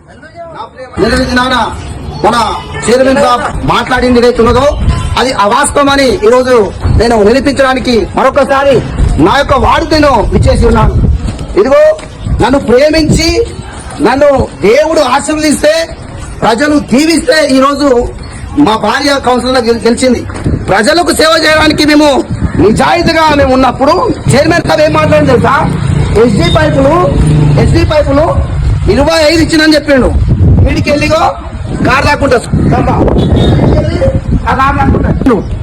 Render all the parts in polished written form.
నిన్న మన చైర్మన్ సాబ్ మాట్లాడింది ఏదైతే ఉన్నదో అది అవాస్తవమని ఈరోజు నేను నిరూపించడానికి మరొకసారి నా యొక్క వాడుకను విచ్చేసి ఉన్నాను. ఇదిగో నన్ను ప్రేమించి నన్ను దేవుడు ఆశీర్వదిస్తే ప్రజలు దీవిస్తే ఈరోజు మా భార్య కౌన్సిలర్ గెలిచింది. ప్రజలకు సేవ చేయడానికి మేము నిజాయితీగా మేము ఉన్నప్పుడు చైర్మన్ సాబ్ ఏం మాట్లాడింది తెలుసా? ఎస్డీ పైపులు 25 ఇచ్చిందని చెప్పిండు. వీడికి వెళ్ళిగో కార్ రాకుండా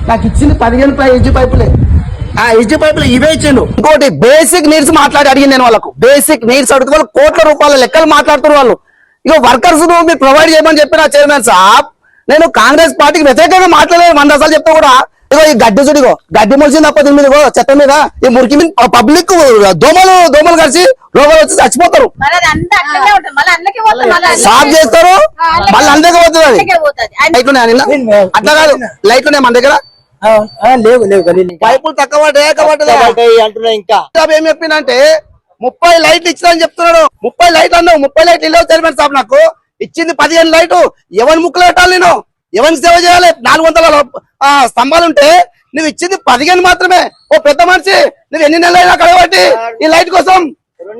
నాకు ఇచ్చింది 15 ఎస్డీ పైపులే. ఆ ఎస్డీ పైపులు ఇవే ఇచ్చిండు. ఇంకోటి బేసిక్ నీడ్స్ మాట్లాడి అడిగింది నేను వాళ్ళకు. బేసిక్ నీడ్స్ అడుగుతూ వాళ్ళు కోట్ల రూపాయల లెక్కలు మాట్లాడుతున్నారు వాళ్ళు. ఇక వర్కర్స్ మీరు ప్రొవైడ్ చేయమని చెప్పిన చైర్మన్ సాబ్ నేను కాంగ్రెస్ పార్టీకి వ్యతిరేకంగా మాట్లాడలేదు 100 సార్లు చెప్తా కూడా. ఇగో ఈ గడ్డి చుడిగో గడ్డి మొలిచింది తప్ప దీని మీద చెత్త మీద ఈ మురికి మీద పబ్లిక్ దోమలు కలిసి రోగాలు వచ్చి చచ్చిపోతారు. సాఫ్ చేస్తారు మళ్ళీ అందరికీ పోతుంది. అది లైట్లు అట్లా కాదు, లైట్లు మన దగ్గర లేవు. పైపులు తక్కువ అంటున్నా. ఇంకా ఏం చెప్పిందంటే 30 లైట్లు ఇచ్చిందని చెప్తున్నాడు. 30 లైట్లు అన్నావు, 30 లైట్లు ఇవ్వవు చైర్మన్ సాబ్. నాకు ఇచ్చింది 15 లైటు. ఎవరి ముక్కులు పెట్టాలి నేను? ఎవరికి సేవ చేయాలి? 400 స్తంభాలు ఉంటే నువ్వు ఇచ్చింది 15 మాత్రమే. ఓ పెద్ద మనిషి నువ్వు ఎన్ని నెలలైనా కడబట్టి ఈ లైట్ కోసం 2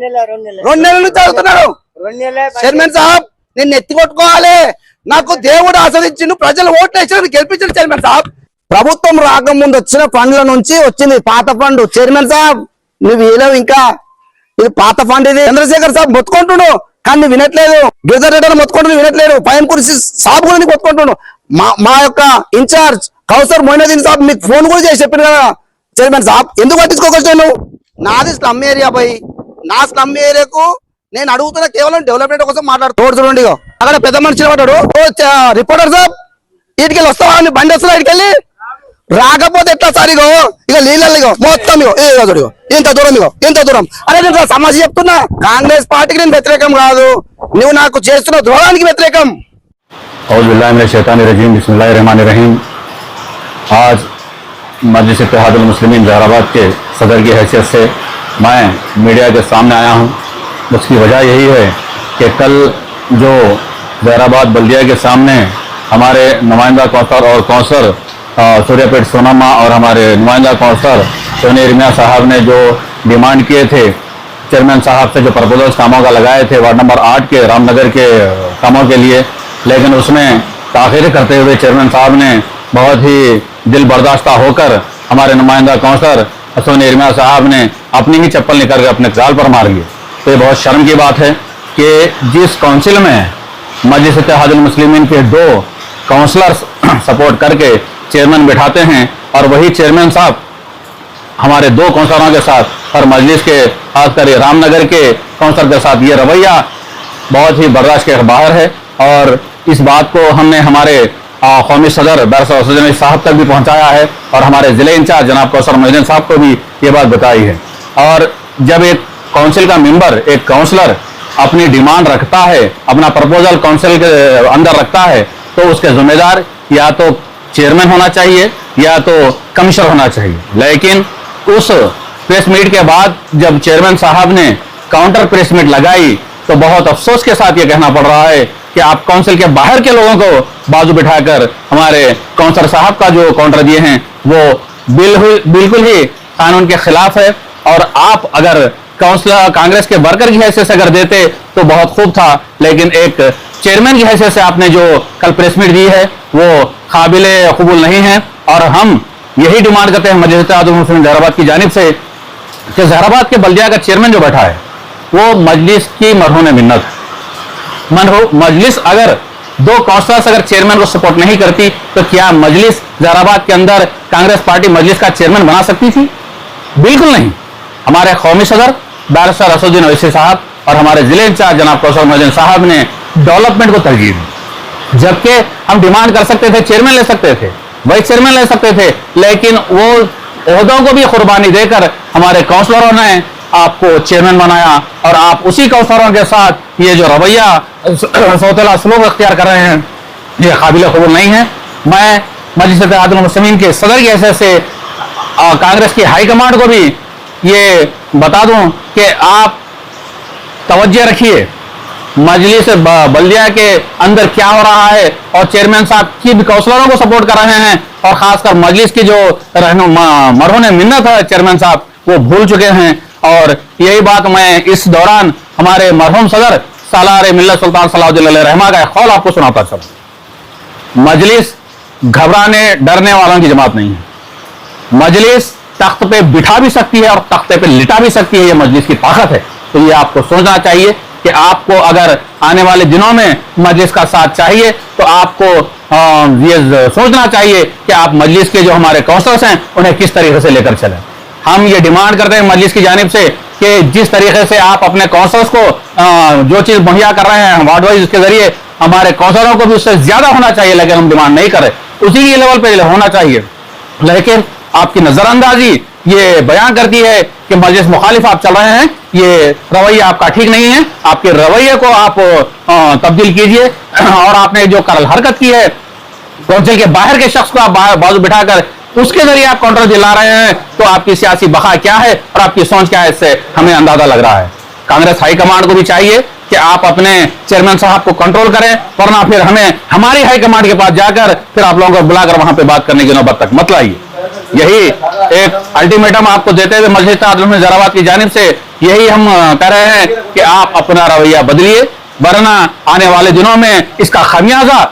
నెలల నుంచి అవుతున్నాడు. చైర్మన్ సాబ్ నిన్ను ఎత్తి కొట్టుకోవాలి. నాకు దేవుడు ఆస్వాదించిండు, ప్రజలు ఓట్లు వేసి గెలిపించారు చైర్మన్ సాబ్. ప్రభుత్వం రాకముందు వచ్చిన ఫండ్ల నుంచి వచ్చింది పాత ఫండ్. చైర్మన్ సాబ్ నువ్వు ఏలేవు, ఇంకా ఇది పాత ఫండ్. ఇది చంద్రశేఖర్ సాబ్ మొత్తుకుంటుడు కానీ వినట్లేదు. గిరిధర్ రెడ్డి మొత్తుకుంటుడు వినట్లేదు. పైన కురిసి సాబ్ కూడా మొత్తుకుంటుడు. మా యొక్క ఇన్ఛార్జ్ కౌసర్ మొయినుద్దీన్ సాబ్ మీకు ఫోన్ కూడా చేసి చెప్పారు కదా చైర్మన్ సాబ్. ఎందుకు పట్టించుకోవచ్చు? నువ్వు నాది స్లమ్ ఏరియా పోయి నా స్లమ్ ఏరియాకు నేను అడుగుతున్నా కేవలం డెవలప్మెంట్ కోసం మాట్లాడు. చూడండి అక్కడ పెద్ద మనిషి పడ్డాడు. రిపోర్టర్ సాబ్ ఇటుకెళ్ళి వస్తావా? బండి వస్తున్నా ఇటుకెళ్ళి రాకపోతే ఎట్లా సార్? ఇగో ఇక నీళ్ళ మొత్తం ఇగో ఇంత దూరం అరే నేను సమస్య చెప్తున్నా. కాంగ్రెస్ పార్టీకి నేను వ్యతిరేకం కాదు, నువ్వు నాకు చేస్తున్న ద్రోహానికి వ్యతిరేకం. बिस्मिल्लाहिर्रहमानिर्रहीम। आज मजलिस इत्तेहादुल मुस्लिमीन जहराबाद के सदर की हैसियत से मैं मीडिया के सामने आया हूँ। उसकी वजह यही है कि कल जो जहराबाद बल्दिया के सामने हमारे नुमाइंदा कौंसलर और कौंसलर सूर्यापेट सोनामा और हमारे नुमाइंदा कौंसलर सोनी इर्मिया साहब ने जो डिमांड किए थे चेयरमैन साहब से, जो प्रपोजल्स कामों का लगाए थे वार्ड नंबर 8 के रामनगर के कामों के लिए, लेकिन उसमें ताख़ीर करते हुए चेयरमैन साहब ने बहुत ही दिल बर्दाश्ता होकर हमारे नुमाइंदा कौंसलर सोनी इर्मिया साहब ने अपनी ही चप्पल निकाल कर अपने गाल पर मार लिए। तो ये बहुत शर्म की बात है कि जिस काउंसिल में मजलिस इत्तेहादुल मुस्लिमीन के 2 काउंसलर्स सपोर्ट करके चेयरमैन बिठाते हैं और वही चेयरमैन साहब हमारे 2 काउंसलरों के साथ और मजलिस के खासकर रामनगर के काउंसलर के साथ ये रवैया बहुत ही बर्दाश्त के बाहर है। और इस बात को हमने हमारे कौमी सदर बैरिस्टर असद अली साहब तक भी पहुंचाया है और हमारे ज़िले इंचार्ज जनाब कौसर मोइनुद्दीन साहब को भी ये बात बताई है। और जब एक काउंसिल का मेंबर, एक काउंसलर अपनी डिमांड रखता है, अपना प्रपोजल काउंसिल के अंदर रखता है, तो उसके जिम्मेदार या तो चेयरमैन होना चाहिए या तो कमिश्नर होना चाहिए। लेकिन उस प्रेस मीट के बाद जब चेयरमैन साहब ने काउंटर प्रेस मीट लगाई तो बहुत अफसोस के साथ ये कहना पड़ रहा है कि आप काउंसिल के बाहर के लोगों को बाजू बिठाकर हमारे काउंसलर साहब का जो काउंटर दिए हैं वो बिल्कुल ही कानून के खिलाफ है। और आप अगर काउंसलर कांग्रेस के वर्कर की हैसियत से अगर देते तो बहुत खूब था, लेकिन एक चेयरमैन की हैसियत से आपने जो कल प्रेस मीट दी है वो काबिले कबूल नहीं है। और हम यही डिमांड करते हैं मजलिस इत्तेहादुल मुस्लिमीन जहराबाद की जानिब से कि जहराबाद के बल्दिया का चेयरमैन जो बैठा है वो मजलिस की मरहून मिन्नत है। मजलिस अगर 2 काउंसलर्स अगर चेयरमैन को सपोर्ट नहीं करती तो क्या मजलिस जहराबाद के अंदर कांग्रेस पार्टी मजलिस का चेयरमैन बना सकती थी? बिल्कुल नहीं। हमारे कौमी सदर बैरिस्टर असदुद्दीन ओवैसी साहब और हमारे जिले इंचार्ज जनाब कौसर मोइनुद्दीन साहब ने डेवलपमेंट को तरजीह दी, जबकि हम डिमांड कर सकते थे, चेयरमैन ले सकते थे, वही चेयरमैन ले सकते थे, लेकिन वो ओहदों को भी कुर्बानी देकर हमारे काउंसलरों ने आपको चेयरमैन बनाया और आप उसी काउंसलरों के साथ ये जो रवैया सौतेला सलूक अख्तियार कर रहे हैं ये काबिल कबूल नहीं है। मैं मजलिस इत्तेहादुल मुस्लिमीन के सदर की हैसियत से कांग्रेस की हाईकमांड को भी ये बता दूं कि आप तवज्जो रखिए मजलिस बल्दिया के अंदर क्या हो रहा है और चेयरमैन साहब की भी काउंसलरों को सपोर्ट कर रहे हैं और खासकर मजलिस की जो मरहून मिन्नत है चेयरमैन साहब वो भूल चुके हैं। और यही बात मैं इस दौरान हमारे मरहूम सदर सालार मिल्लत सुल्तान सलाउद्दीन अलैहि रहमा का कौल आपको सुनाता चलूं। मजलिस घबराने डरने वालों की जमात नहीं है। मजलिस तख्त पे बिठा भी सकती है और तख्ते पे लिटा भी सकती है, ये मजलिस की ताकत है। तो ये आपको सोचना चाहिए कि आपको अगर आने वाले दिनों में मजलिस का साथ चाहिए तो आपको ये सोचना चाहिए कि आप मजलिस के जो हमारे काउंसलर्स हैं उन्हें किस तरीके से लेकर चलें। हम ये डिमांड करते हैं मजलिस की जानिब से कि जिस तरीके से आप अपने काउंसलर्स को जो चीज मुहैया कर रहे हैं वार्ड वाइज उसके जरिए हमारे काउंसलरों को भी उससे ज्यादा होना चाहिए, लेकिन हम डिमांड नहीं करें, उसी के लेवल पे होना चाहिए। लेकिन आपकी नजरअंदाजी ये बयान करती है कि मजलिस मुखालिफ आप चल रहे हैं, ये रवैया आपका ठीक नहीं है, आपके रवैये को आप तब्दील कीजिए। और आपने जो कल हरकत की है काउंसिल के बाहर के शख्स को आप बाजू बिठाकर उसके जरिए आप काउंटर दिला रहे हैं, तो आपकी सियासी बखा क्या है और आपकी सोच क्या है, इससे हमें अंदाजा लग रहा है। कांग्रेस हाईकमांड को भी चाहिए कि आप अपने चेयरमैन साहब को कंट्रोल करें, वरना फिर हमें हमारी हाईकमांड के पास जाकर फिर आप लोगों को बुलाकर वहां पे बात करने की नौबत तक मत लाइए। यही एक अल्टीमेटम आपको देते हुए मजलिस इत्तेहादुल जराबात की जानिब से यही हम कह रहे हैं कि आप अपना रवैया बदलिए, वरना आने वाले दिनों में इसका खामियाजा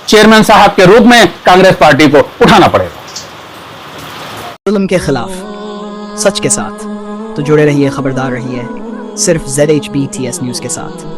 चेयरमैन साहब के रूप में कांग्रेस पार्टी को उठाना पड़ेगा। जुल्म के खिलाफ सच के साथ तो जुड़े रहिए, खबरदार रहिए सिर्फ ZHBTS न्यूज़ के साथ।